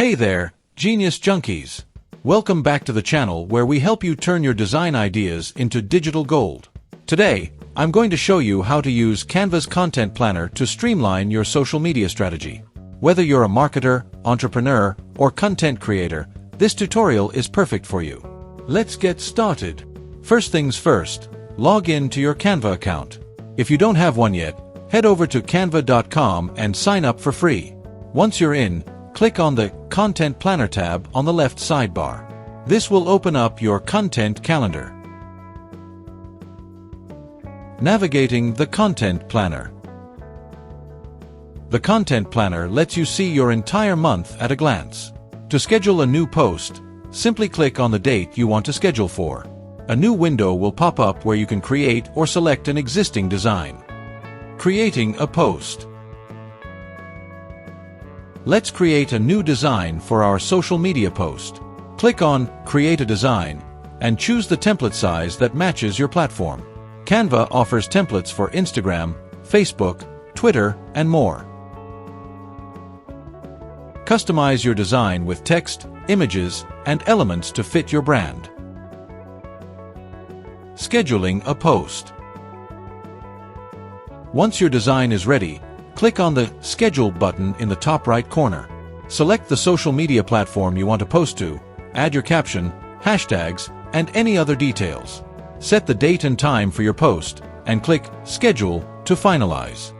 Hey there, Genius Junkies! Welcome back to the channel where we help you turn your design ideas into digital gold. Today, I'm going to show you how to use Canva's Content Planner to streamline your social media strategy. Whether you're a marketer, entrepreneur, or content creator, this tutorial is perfect for you. Let's get started. First things first, log in to your Canva account. If you don't have one yet, head over to canva.com and sign up for free. Once you're in, click on the Content Planner tab on the left sidebar. This will open up your content calendar. Navigating the Content Planner. The Content Planner lets you see your entire month at a glance. To schedule a new post, simply click on the date you want to schedule for. A new window will pop up where you can create or select an existing design. Creating a post. Let's create a new design for our social media post. Click on Create a Design and choose the template size that matches your platform. Canva offers templates for Instagram, Facebook, Twitter, and more. Customize your design with text, images, and elements to fit your brand. Scheduling a post. Once your design is ready, click on the Schedule button in the top right corner. Select the social media platform you want to post to, add your caption, hashtags, and any other details. Set the date and time for your post, and click Schedule to finalize.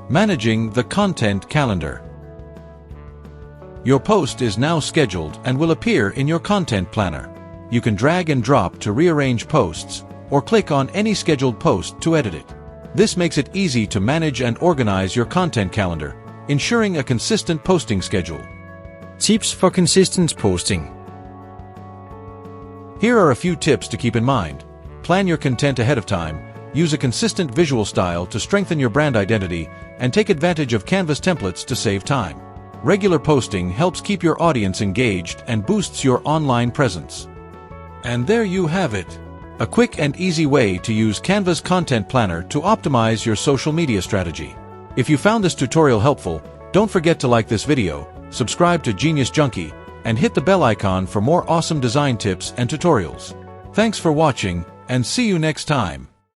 Managing the content calendar. Your post is now scheduled and will appear in your content planner. You can drag and drop to rearrange posts, or click on any scheduled post to edit it. This makes it easy to manage and organize your content calendar, ensuring a consistent posting schedule. Tips for consistent posting. Here are a few tips to keep in mind. Plan your content ahead of time, use a consistent visual style to strengthen your brand identity, and take advantage of Canva's templates to save time. Regular posting helps keep your audience engaged and boosts your online presence. And there you have it. A quick and easy way to use Canva's Content Planner to optimize your social media strategy. If you found this tutorial helpful, don't forget to like this video, subscribe to Genius Junkie, and hit the bell icon for more awesome design tips and tutorials. Thanks for watching, and see you next time.